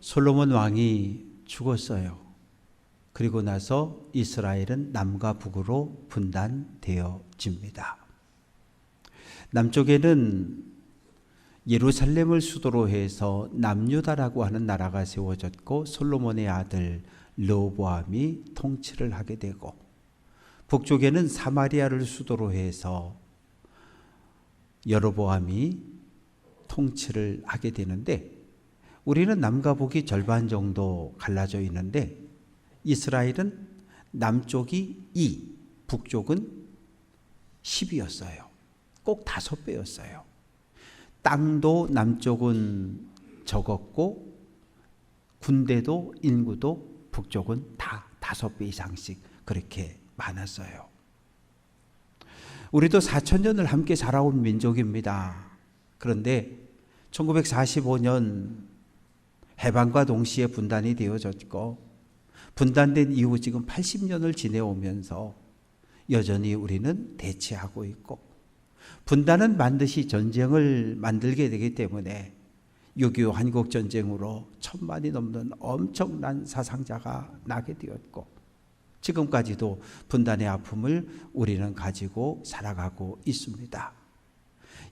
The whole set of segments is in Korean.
솔로몬 왕이 죽었어요. 그리고 나서 이스라엘은 남과 북으로 분단되어집니다. 남쪽에는 예루살렘을 수도로 해서 남유다라고 하는 나라가 세워졌고 솔로몬의 아들 르호보암이 통치를 하게 되고, 북쪽에는 사마리아를 수도로 해서 여로보암이 통치를 하게 되는데, 우리는 남과 북이 절반 정도 갈라져 있는데 이스라엘은 남쪽이 2, 북쪽은 10이었어요. 꼭 5배였어요. 땅도 남쪽은 적었고 군대도 인구도 북쪽은 다 5배 이상씩 그렇게 많았어요. 우리도 4,000년을 함께 살아온 민족입니다. 그런데 1945년 해방과 동시에 분단이 되어졌고, 분단된 이후 지금 80년을 지내오면서 여전히 우리는 대치하고 있고, 분단은 반드시 전쟁을 만들게 되기 때문에 6.25 한국전쟁으로 1,000만이 넘는 엄청난 사상자가 나게 되었고, 지금까지도 분단의 아픔을 우리는 가지고 살아가고 있습니다.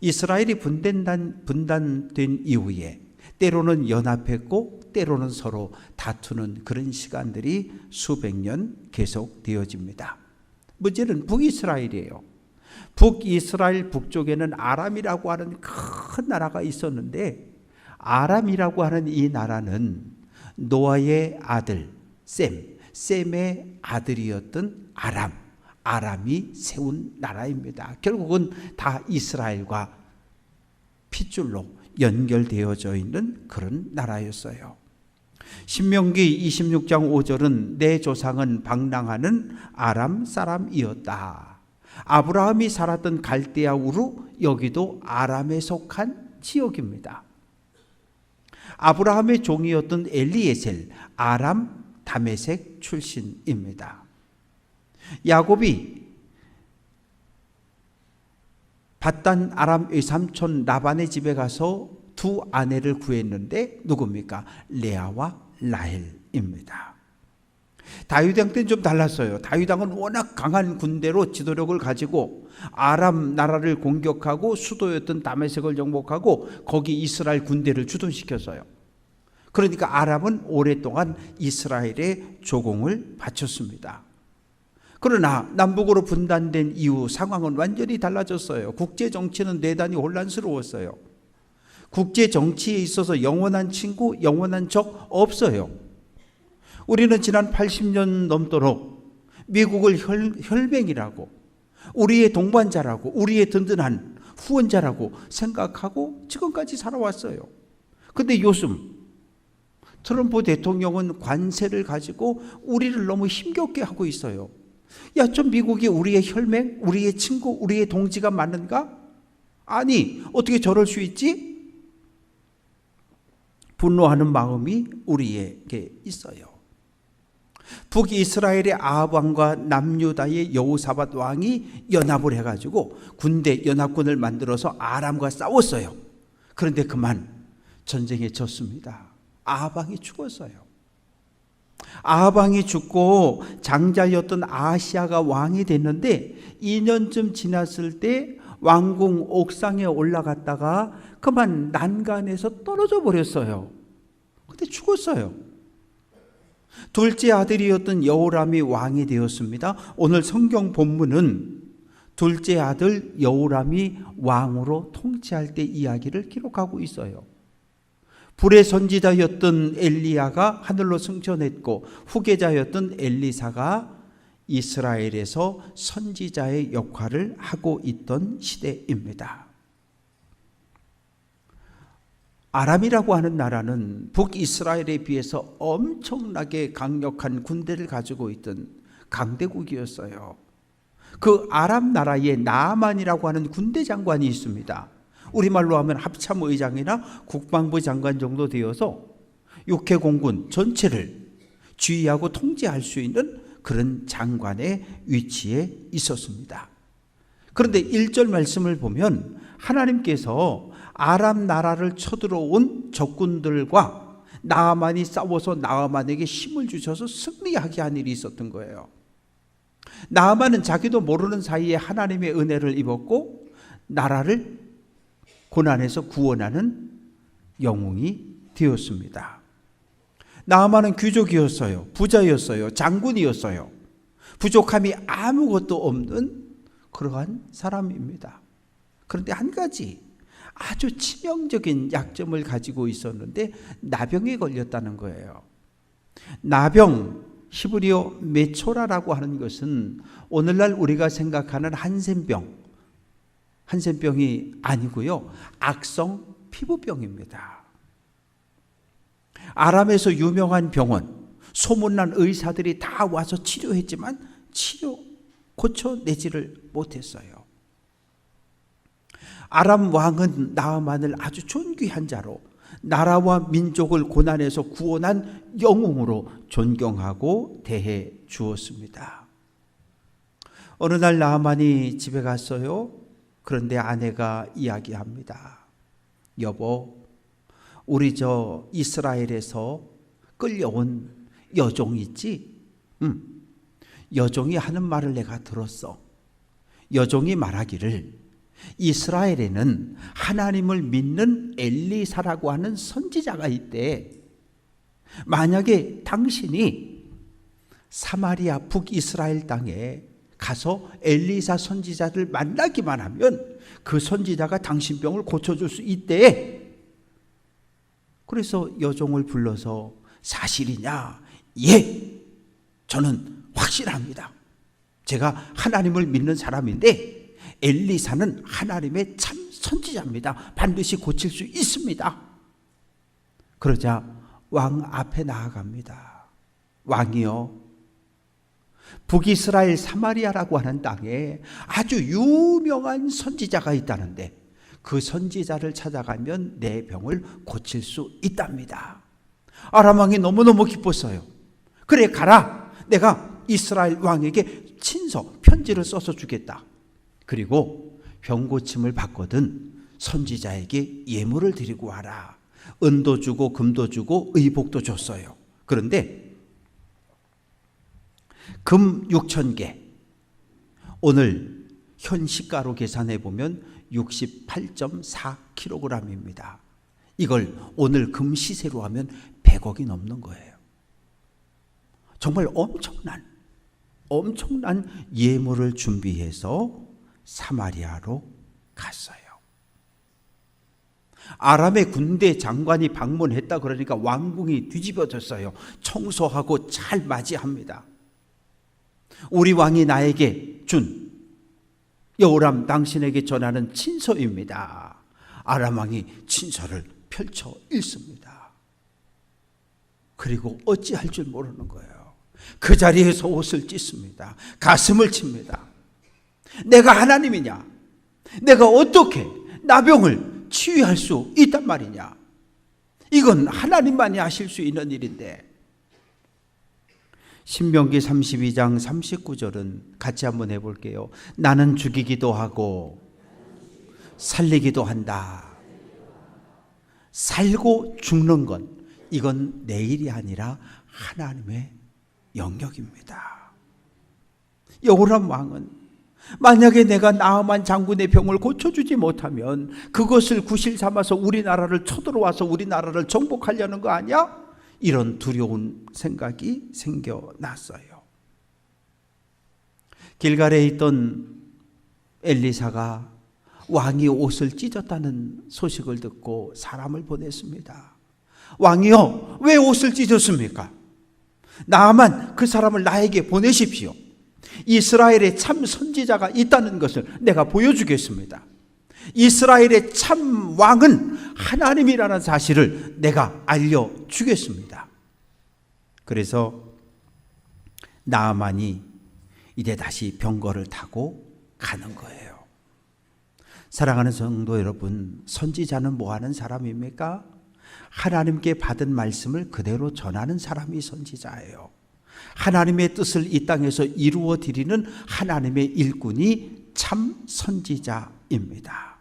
이스라엘이 분단된 이후에 때로는 연합했고 때로는 서로 다투는 그런 시간들이 수백 년 계속되어집니다. 문제는 북이스라엘이에요. 북이스라엘 북쪽에는 아람이라고 하는 큰 나라가 있었는데, 아람이라고 하는 이 나라는 노아의 아들 셈의 아들이었던 아람이 세운 나라입니다. 결국은 다 이스라엘과 핏줄로 연결되어져 있는 그런 나라였어요. 신명기 26장 5절은 내 조상은 방랑하는 아람 사람이었다. 아브라함이 살았던 갈대아 우르, 여기도 아람에 속한 지역입니다. 아브라함의 종이었던 엘리에셀, 아람 다메섹 출신입니다. 야곱이 밧단 아람 외삼촌 라반의 집에 가서 두 아내를 구했는데 누굽니까? 레아와 라헬입니다. 다윗 왕 때는 좀 달랐어요. 다윗 왕은 워낙 강한 군대로 지도력을 가지고 아람 나라를 공격하고 수도였던 다메섹을 정복하고 거기 이스라엘 군대를 주둔시켰어요. 그러니까 아람은 오랫동안 이스라엘의 조공을 바쳤습니다. 그러나 남북으로 분단된 이후 상황은 완전히 달라졌어요. 국제 정치는 대단히 혼란스러웠어요. 국제 정치에 있어서 영원한 친구, 영원한 적 없어요. 우리는 지난 80년 넘도록 미국을 혈맹이라고, 우리의 동반자라고, 우리의 든든한 후원자라고 생각하고 지금까지 살아왔어요. 그런데 요즘 트럼프 대통령은 관세를 가지고 우리를 너무 힘겹게 하고 있어요. 야, 좀 미국이 우리의 혈맹, 우리의 친구, 우리의 동지가 맞는가? 아니, 어떻게 저럴 수 있지? 분노하는 마음이 우리에게 있어요. 북이스라엘의 아합 왕과 남유다의 여호사밧 왕이 연합을 해가지고 군대 연합군을 만들어서 아람과 싸웠어요. 그런데 그만 전쟁에 졌습니다. 아합 왕이 죽었어요. 아합 왕이 죽고 장자였던 아하시아가 왕이 됐는데 2년쯤 지났을 때 왕궁 옥상에 올라갔다가 그만 난간에서 떨어져 버렸어요. 근데 죽었어요. 둘째 아들이었던 여호람이 왕이 되었습니다. 오늘 성경 본문은 둘째 아들 여호람이 왕으로 통치할 때 이야기를 기록하고 있어요. 불의 선지자였던 엘리야가 하늘로 승천했고 후계자였던 엘리사가 이스라엘에서 선지자의 역할을 하고 있던 시대입니다. 아람이라고 하는 나라는 북이스라엘에 비해서 엄청나게 강력한 군대를 가지고 있던 강대국이었어요. 그 아람 나라에 나아만이라고 하는 군대 장관이 있습니다. 우리말로 하면 합참의장이나 국방부 장관 정도 되어서 육해공군 전체를 지휘하고 통제할 수 있는 그런 장관의 위치에 있었습니다. 그런데 1절 말씀을 보면 하나님께서 아람 나라를 쳐들어온 적군들과 나아만이 싸워서 나아만에게 힘을 주셔서 승리하게 한 일이 있었던 거예요. 나아만은 자기도 모르는 사이에 하나님의 은혜를 입었고 나라를 고난에서 구원하는 영웅이 되었습니다. 나아만은 귀족이었어요. 부자였어요. 장군이었어요. 부족함이 아무것도 없는 그러한 사람입니다. 그런데 한 가지 아주 치명적인 약점을 가지고 있었는데 나병에 걸렸다는 거예요. 나병, 히브리어 메초라라고 하는 것은 오늘날 우리가 생각하는 한센병이 아니고요. 악성 피부병입니다. 아람에서 유명한 병원, 소문난 의사들이 다 와서 치료했지만 고쳐내지를 못했어요. 아람 왕은 나아만을 아주 존귀한 자로 나라와 민족을 고난에서 구원한 영웅으로 존경하고 대해 주었습니다. 어느 날 나아만이 집에 갔어요. 그런데 아내가 이야기합니다. 여보, 우리 저 이스라엘에서 끌려온 여종 있지? 여종이 하는 말을 내가 들었어. 여종이 말하기를 이스라엘에는 하나님을 믿는 엘리사라고 하는 선지자가 있대. 만약에 당신이 사마리아 북이스라엘 땅에 가서 엘리사 선지자를 만나기만 하면 그 선지자가 당신 병을 고쳐줄 수 있대. 그래서 여종을 불러서 사실이냐? 예, 저는 확실합니다. 제가 하나님을 믿는 사람인데 엘리사는 하나님의 참 선지자입니다. 반드시 고칠 수 있습니다. 그러자 왕 앞에 나아갑니다. 왕이요, 북이스라엘 사마리아라고 하는 땅에 아주 유명한 선지자가 있다는데 그 선지자를 찾아가면 내 병을 고칠 수 있답니다. 아람 왕이 너무너무 기뻤어요. 그래, 가라. 내가 이스라엘 왕에게 친서 편지를 써서 주겠다. 그리고 병 고침을 받거든 선지자에게 예물을 드리고 와라. 은도 주고 금도 주고 의복도 줬어요. 그런데 금 6,000개, 오늘 현 시가로 계산해 보면 68.4kg입니다. 이걸 오늘 금 시세로 하면 100억이 넘는 거예요. 정말 엄청난 예물을 준비해서 사마리아로 갔어요. 아람의 군대 장관이 방문했다 그러니까 왕궁이 뒤집어졌어요. 청소하고 잘 맞이합니다. 우리 왕이 나에게 준 여호람 당신에게 전하는 친서입니다. 아람 왕이 친서를 펼쳐 읽습니다. 그리고 어찌할 줄 모르는 거예요. 그 자리에서 옷을 찢습니다. 가슴을 칩니다. 내가 하나님이냐? 내가 어떻게 나병을 치유할 수 있단 말이냐? 이건 하나님만이 하실 수 있는 일인데. 신명기 32장 39절은 같이 한번 해볼게요. 나는 죽이기도 하고 살리기도 한다. 살고 죽는 건 이건 내 일이 아니라 하나님의 영역입니다. 여호람 왕은 만약에 내가 나아만 장군의 병을 고쳐주지 못하면 그것을 구실 삼아서 우리나라를 쳐들어와서 우리나라를 정복하려는 거 아니야? 이런 두려운 생각이 생겨났어요. 길갈에 있던 엘리사가 왕이 옷을 찢었다는 소식을 듣고 사람을 보냈습니다. 왕이요, 왜 옷을 찢었습니까? 나아만 그 사람을 나에게 보내십시오. 이스라엘에 참 선지자가 있다는 것을 내가 보여주겠습니다. 이스라엘의 참 왕은 하나님이라는 사실을 내가 알려주겠습니다. 그래서 나아만이 이제 다시 병거를 타고 가는 거예요. 사랑하는 성도 여러분, 선지자는 뭐 하는 사람입니까? 하나님께 받은 말씀을 그대로 전하는 사람이 선지자예요. 하나님의 뜻을 이 땅에서 이루어 드리는 하나님의 일꾼이 참 선지자입니다.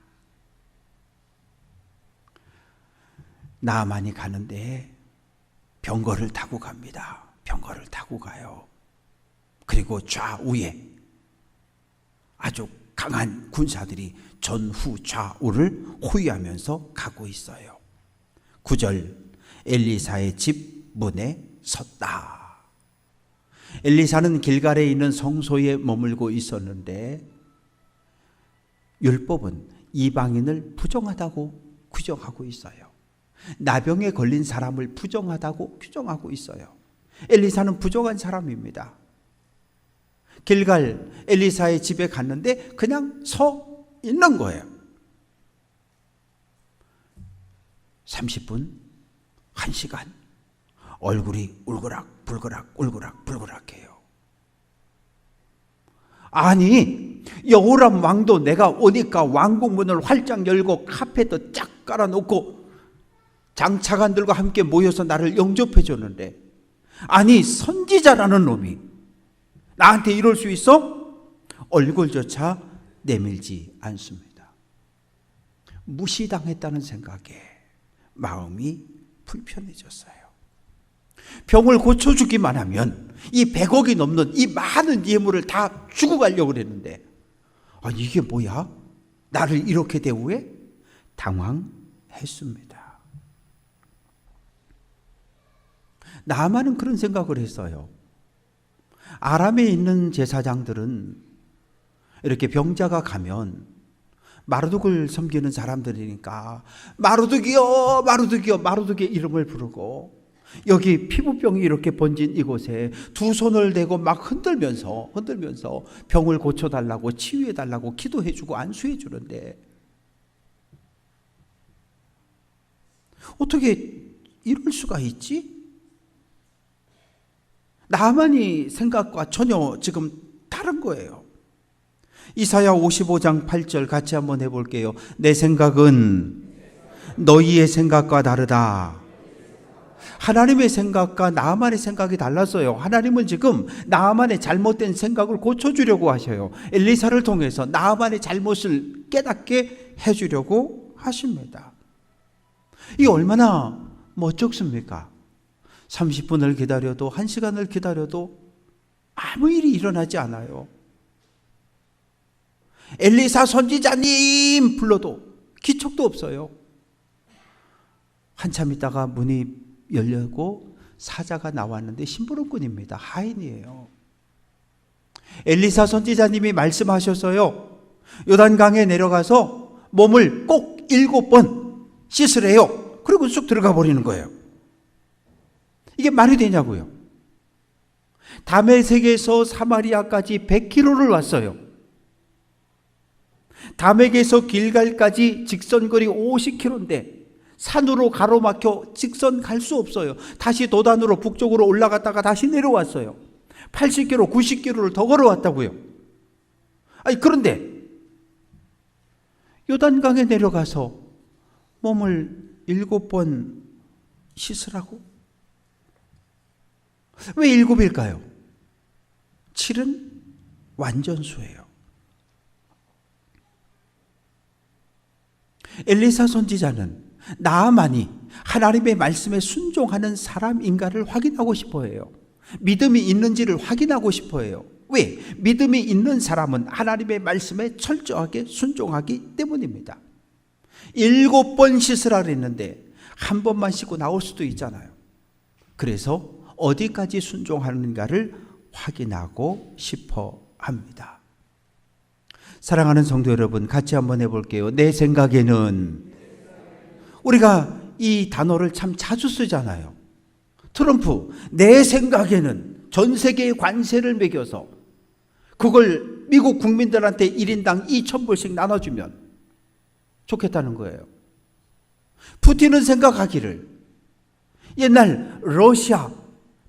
나아만이 가는데 병거를 타고 갑니다. 병거를 타고 가요. 그리고 좌우에 아주 강한 군사들이 전후 좌우를 호위하면서 가고 있어요. 9절, 엘리사의 집 문에 섰다. 엘리사는 길갈에 있는 성소에 머물고 있었는데 율법은 이방인을 부정하다고 규정하고 있어요. 나병에 걸린 사람을 부정하다고 규정하고 있어요. 엘리사는 부정한 사람입니다. 길갈 엘리사의 집에 갔는데 그냥 서 있는 거예요. 30분, 1시간 얼굴이 울그락불그락 해요. 아니, 여호람 왕도 내가 오니까 왕궁문을 활짝 열고 카펫도 쫙 깔아놓고 장차관들과 함께 모여서 나를 영접해 줬는데, 아니 선지자라는 놈이 나한테 이럴 수 있어? 얼굴조차 내밀지 않습니다. 무시당했다는 생각에 마음이 불편해졌어요. 병을 고쳐주기만 하면 이 100억이 넘는 이 많은 예물을 다 주고 가려고 그랬는데, 아니 이게 뭐야? 나를 이렇게 대우해? 당황했습니다. 나만은 그런 생각을 했어요. 아람에 있는 제사장들은 이렇게 병자가 가면 마르둑을 섬기는 사람들이니까 마르둑이여 마르둑의 이름을 부르고, 여기 피부병이 이렇게 번진 이곳에 두 손을 대고 막 흔들면서 병을 고쳐달라고 치유해달라고 기도해주고 안수해주는데, 어떻게 이럴 수가 있지? 나만이 생각과 전혀 지금 다른 거예요. 이사야 55장 8절 같이 한번 해볼게요. 내 생각은 너희의 생각과 다르다. 하나님의 생각과 나만의 생각이 달랐어요. 하나님은 지금 나만의 잘못된 생각을 고쳐주려고 하셔요. 엘리사를 통해서 나만의 잘못을 깨닫게 해주려고 하십니다. 이게 얼마나 멋쩍습니까? 30분을 기다려도 1시간을 기다려도 아무 일이 일어나지 않아요. 엘리사 선지자님 불러도 기척도 없어요. 한참 있다가 문이 열리고 사자가 나왔는데 심부름꾼입니다. 하인이에요. 엘리사 선지자님이 말씀하셨어요. 요단강에 내려가서 몸을 꼭 7번 씻으래요. 그리고 쑥 들어가 버리는 거예요. 이게 말이 되냐고요. 다메섹에서 사마리아까지 100km를 왔어요. 다메섹에서 길갈까지 직선거리 50km인데 산으로 가로막혀 직선 갈 수 없어요. 다시 도단으로 북쪽으로 올라갔다가 다시 내려왔어요. 80km, 90km를 더 걸어왔다고요. 아니 그런데 요단강에 내려가서 몸을 7번 씻으라고? 왜 7일까요? 7은 완전수예요. 엘리사 선지자는 나아만이 하나님의 말씀에 순종하는 사람인가를 확인하고 싶어 해요. 믿음이 있는지를 확인하고 싶어 해요. 왜? 믿음이 있는 사람은 하나님의 말씀에 철저하게 순종하기 때문입니다. 7번 씻으라 그랬는데 한 번만 씻고 나올 수도 있잖아요. 그래서 어디까지 순종하는가를 확인하고 싶어 합니다. 사랑하는 성도 여러분, 같이 한번 해볼게요. 내 생각에는, 우리가 이 단어를 참 자주 쓰잖아요. 트럼프, 내 생각에는 전 세계의 관세를 매겨서 그걸 미국 국민들한테 1인당 2,000불씩 나눠주면 좋겠다는 거예요. 푸틴은 생각하기를 옛날 러시아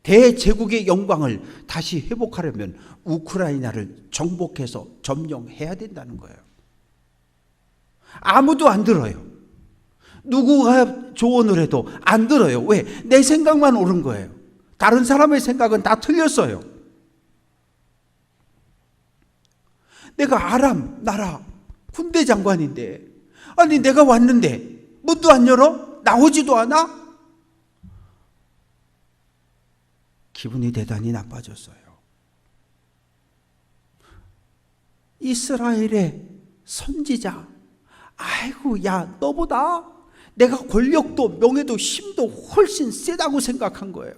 대제국의 영광을 다시 회복하려면 우크라이나를 정복해서 점령해야 된다는 거예요. 아무도 안 들어요. 누구가 조언을 해도 안 들어요. 왜? 내 생각만 옳은 거예요. 다른 사람의 생각은 다 틀렸어요. 내가 아람 나라 군대 장관인데, 아니 내가 왔는데 문도 안 열어? 나오지도 않아? 기분이 대단히 나빠졌어요. 이스라엘의 선지자, 아이고, 야, 너보다 내가 권력도 명예도 힘도 훨씬 세다고 생각한 거예요.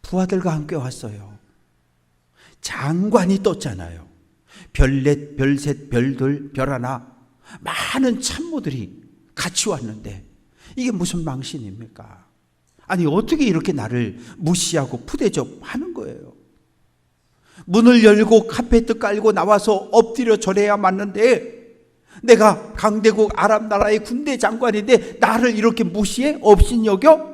부하들과 함께 왔어요. 장관이 떴잖아요. 별넷, 별셋, 별둘, 별하나, 많은 참모들이 같이 왔는데 이게 무슨 망신입니까? 아니, 어떻게 이렇게 나를 무시하고 푸대접하는 거예요? 문을 열고 카페트 깔고 나와서 엎드려 절해야 맞는데, 내가 강대국 아람 나라의 군대 장관인데 나를 이렇게 무시해? 업신여겨?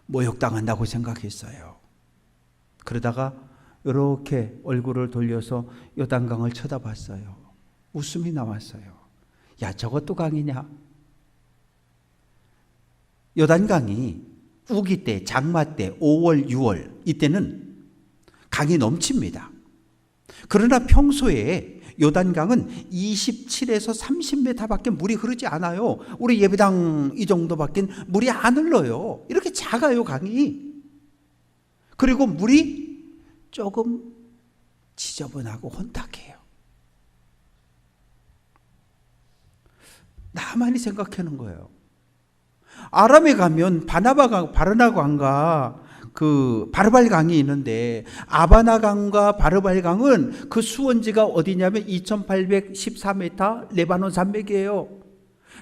모욕당한다고 생각했어요. 그러다가 이렇게 얼굴을 돌려서 요단강을 쳐다봤어요. 웃음이 나왔어요. 야, 저것도 강이냐? 요단강이 우기 때, 장마 때, 5월, 6월 이때는 강이 넘칩니다. 그러나 평소에 요단강은 27에서 30m밖에 물이 흐르지 않아요. 우리 예배당 이 정도밖에 물이 안 흘러요. 이렇게 작아요, 강이. 그리고 물이 조금 지저분하고 혼탁해요. 나만이 생각하는 거예요. 아람에 가면 바르나강과 그 바르발강이 있는데, 아바나강과 바르발강은 그 수원지가 어디냐면 2814m 레바논 산맥이에요.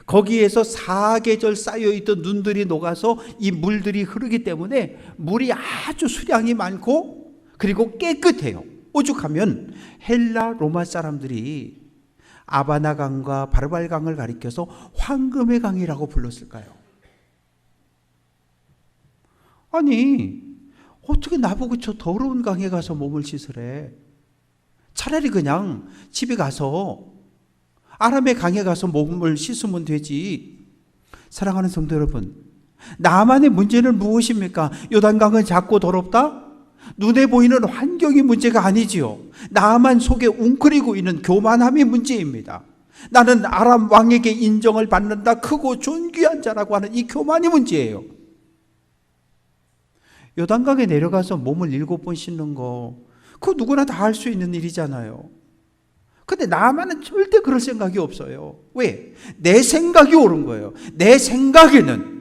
거기에서 사계절 쌓여있던 눈들이 녹아서 이 물들이 흐르기 때문에 물이 아주 수량이 많고 그리고 깨끗해요. 오죽하면 헬라 로마 사람들이 아바나강과 바르발강을 가리켜서 황금의 강이라고 불렀을까요? 아니, 어떻게 나보고 저 더러운 강에 가서 몸을 씻으래? 차라리 그냥 집에 가서 아람의 강에 가서 몸을 씻으면 되지. 사랑하는 성도 여러분, 나만의 문제는 무엇입니까? 요단강은 작고 더럽다? 눈에 보이는 환경이 문제가 아니지요. 나만 속에 웅크리고 있는 교만함이 문제입니다. 나는 아람 왕에게 인정을 받는다, 크고 존귀한 자라고 하는 이 교만이 문제예요. 요단강에 내려가서 몸을 7번 씻는 거, 그거 누구나 다 할 수 있는 일이잖아요. 근데 나만은 절대 그럴 생각이 없어요. 왜? 내 생각이 옳은 거예요. 내 생각에는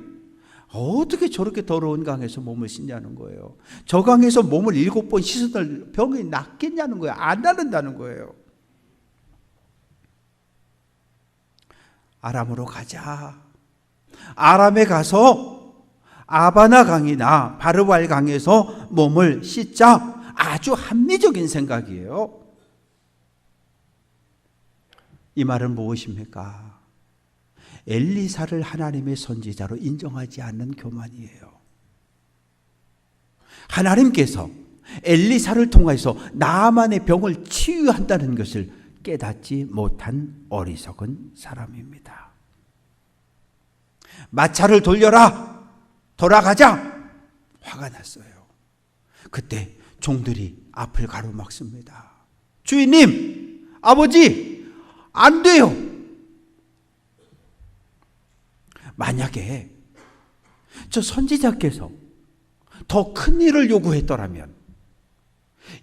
어떻게 저렇게 더러운 강에서 몸을 씻냐는 거예요. 저 강에서 몸을 7번 씻어도 병이 낫겠냐는 거예요. 안 낫는다는 거예요. 아람으로 가자. 아람에 가서 아바나 강이나 바르발 강에서 몸을 씻자. 아주 합리적인 생각이에요. 이 말은 무엇입니까? 엘리사를 하나님의 선지자로 인정하지 않는 교만이에요. 하나님께서 엘리사를 통해서 나만의 병을 치유한다는 것을 깨닫지 못한 어리석은 사람입니다. 마차를 돌려라! 돌아가자! 화가 났어요. 그때 종들이 앞을 가로막습니다. 주인님, 아버지, 안 돼요. 만약에 저 선지자께서 더 큰 일을 요구했더라면,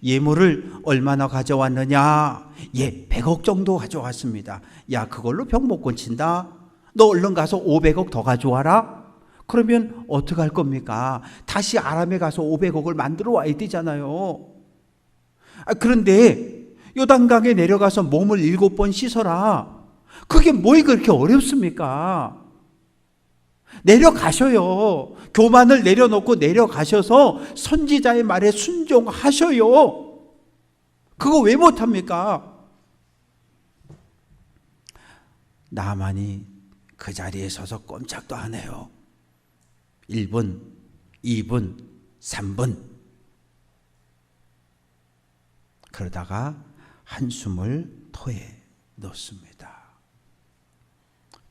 예물을 얼마나 가져왔느냐? 예, 100억 정도 가져왔습니다. 야, 그걸로 병 못 고친다? 너 얼른 가서 500억 더 가져와라? 그러면 어떻게 할 겁니까? 다시 아람에 가서 500억을 만들어 와야 되잖아요. 그런데 요단강에 내려가서 몸을 7번 씻어라. 그게 뭐이 그렇게 어렵습니까? 내려가셔요. 교만을 내려놓고 내려가셔서 선지자의 말에 순종하셔요. 그거 왜 못합니까? 나만이 그 자리에 서서 꼼짝도 안 해요. 1분, 2분, 3분. 그러다가 한숨을 토해 놓습니다.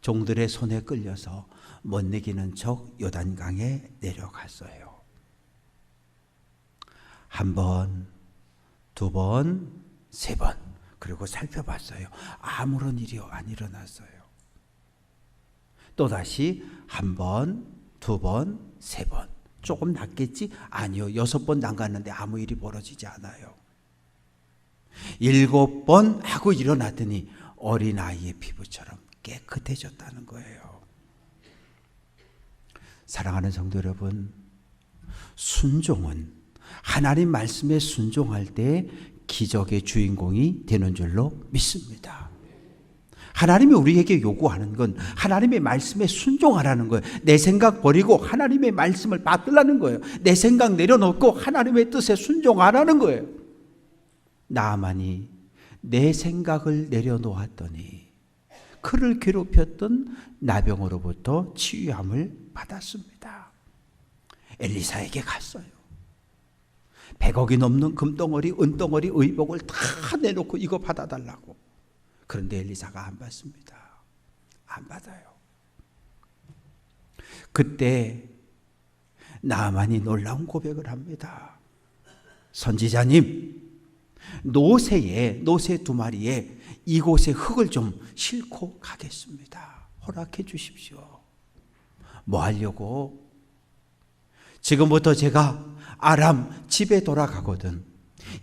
종들의 손에 끌려서 못 내기는 척 요단강에 내려갔어요. 1번, 2번, 3번. 그리고 살펴봤어요. 아무런 일이 안 일어났어요. 또다시 한 번, 두 번, 세 번. 조금 낫겠지? 아니요. 6번 담갔는데 아무 일이 벌어지지 않아요. 7번 하고 일어났더니 어린아이의 피부처럼 깨끗해졌다는 거예요. 사랑하는 성도 여러분, 순종은 하나님 말씀에 순종할 때 기적의 주인공이 되는 줄로 믿습니다. 하나님이 우리에게 요구하는 건 하나님의 말씀에 순종하라는 거예요. 내 생각 버리고 하나님의 말씀을 받으라는 거예요. 내 생각 내려놓고 하나님의 뜻에 순종하라는 거예요. 나아만이 내 생각을 내려놓았더니 그를 괴롭혔던 나병으로부터 치유함을 받았습니다. 엘리사에게 갔어요. 100억이 넘는 금덩어리, 은덩어리, 의복을 다 내놓고 이거 받아달라고. 그런데 엘리사가 안 받습니다. 안 받아요. 그때 나아만이 놀라운 고백을 합니다. 선지자님, 노새 2마리에 이곳에 흙을 좀 싣고 가겠습니다. 허락해 주십시오. 뭐 하려고? 지금부터 제가 아람 집에 돌아가거든.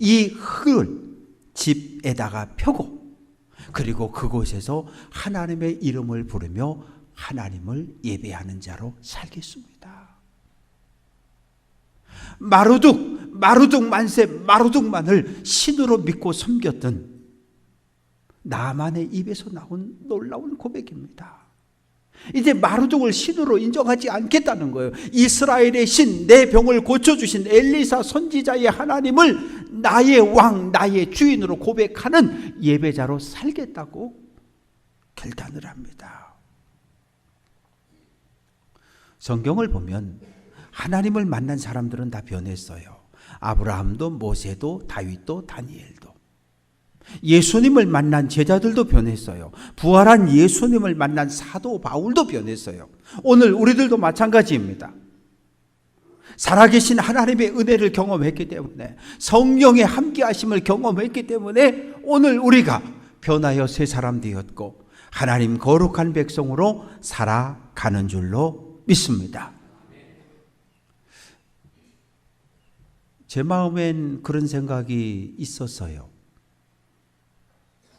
이 흙을 집에다가 펴고 그리고 그곳에서 하나님의 이름을 부르며 하나님을 예배하는 자로 살겠습니다. 마루둑 만세 마루둑만을 신으로 믿고 섬겼던 나만의 입에서 나온 놀라운 고백입니다. 이제 마루둑을 신으로 인정하지 않겠다는 거예요. 이스라엘의 신, 내 병을 고쳐주신 엘리사 선지자의 하나님을 나의 왕, 나의 주인으로 고백하는 예배자로 살겠다고 결단을 합니다. 성경을 보면 하나님을 만난 사람들은 다 변했어요. 아브라함도, 모세도, 다윗도, 다니엘도. 예수님을 만난 제자들도 변했어요. 부활한 예수님을 만난 사도 바울도 변했어요. 오늘 우리들도 마찬가지입니다. 살아계신 하나님의 은혜를 경험했기 때문에, 성령의 함께하심을 경험했기 때문에 오늘 우리가 변하여 새 사람 되었고 하나님 거룩한 백성으로 살아가는 줄로 믿습니다. 제 마음엔 그런 생각이 있었어요.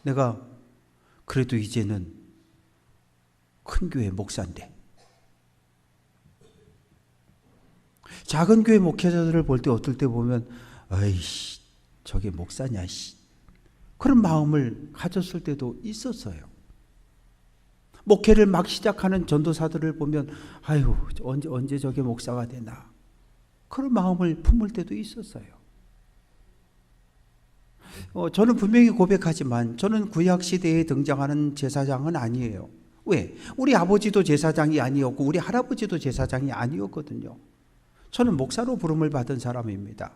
내가 그래도 이제는 큰 교회 목사인데, 작은 교회 목회자들을 볼 때 어떨 때 보면 어이씨 저게 목사냐 그런 마음을 가졌을 때도 있었어요. 목회를 막 시작하는 전도사들을 보면 아유 언제 저게 목사가 되나 그런 마음을 품을 때도 있었어요. 저는 분명히 고백하지만 저는 구약시대에 등장하는 제사장은 아니에요. 왜? 우리 아버지도 제사장이 아니었고 우리 할아버지도 제사장이 아니었거든요. 저는 목사로 부름을 받은 사람입니다.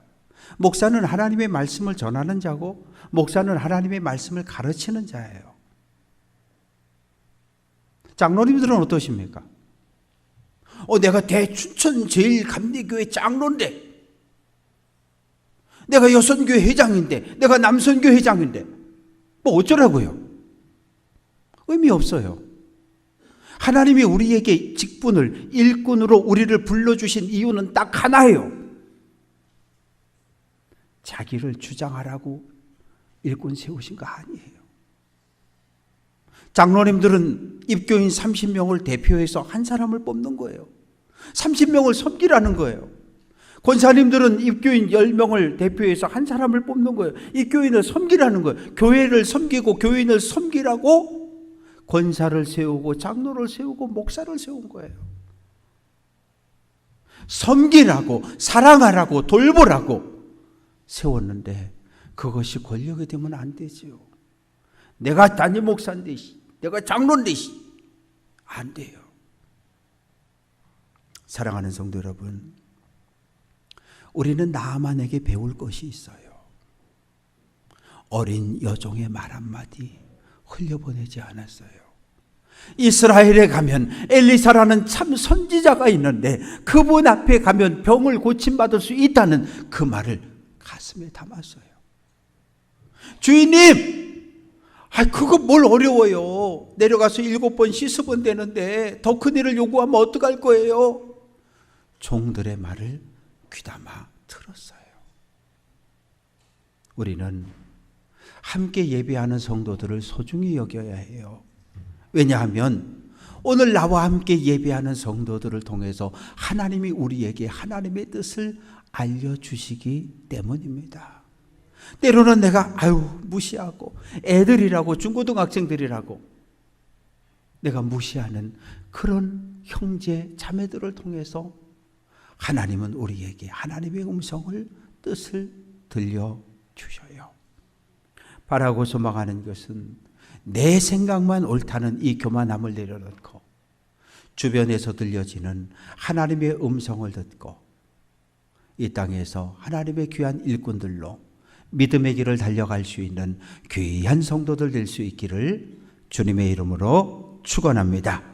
목사는 하나님의 말씀을 전하는 자고 목사는 하나님의 말씀을 가르치는 자예요. 장로님들은 어떠십니까? 내가 대춘천 제일감리교회 장로인데, 내가 여선교회 회장인데, 내가 남선교회 회장인데 뭐 어쩌라고요? 의미 없어요. 하나님이 우리에게 직분을, 일꾼으로 우리를 불러주신 이유는 딱 하나예요. 자기를 주장하라고 일꾼 세우신 거 아니에요. 장로님들은 입교인 30명을 대표해서 한 사람을 뽑는 거예요. 30명을 섬기라는 거예요. 권사님들은 입교인 10명을 대표해서 한 사람을 뽑는 거예요. 입교인을 섬기라는 거예요. 교회를 섬기고 교인을 섬기라고 권사를 세우고 장로를 세우고 목사를 세운 거예요. 섬기라고, 사랑하라고, 돌보라고 세웠는데 그것이 권력이 되면 안 되지요. 내가 담임 목사인데, 내가 장로인데 안 돼요. 사랑하는 성도 여러분, 우리는 나아만에게 배울 것이 있어요. 어린 여종의 말 한마디 흘려보내지 않았어요. 이스라엘에 가면 엘리사라는 참 선지자가 있는데 그분 앞에 가면 병을 고침받을 수 있다는 그 말을 가슴에 담았어요. 주인님, 그거 뭘 어려워요. 내려가서 7번 씻으면 되는데 더 큰 일을 요구하면 어떡할 거예요? 종들의 말을 귀담아 들었어요. 우리는 함께 예배하는 성도들을 소중히 여겨야 해요. 왜냐하면 오늘 나와 함께 예배하는 성도들을 통해서 하나님이 우리에게 하나님의 뜻을 알려주시기 때문입니다. 때로는 내가 무시하고 애들이라고 중고등학생들이라고 내가 무시하는 그런 형제 자매들을 통해서 하나님은 우리에게 하나님의 음성을 뜻을 들려주셔요. 바라고 소망하는 것은 내 생각만 옳다는 이 교만함을 내려놓고 주변에서 들려지는 하나님의 음성을 듣고 이 땅에서 하나님의 귀한 일꾼들로 믿음의 길을 달려갈 수 있는 귀한 성도들 될 수 있기를 주님의 이름으로 축원합니다.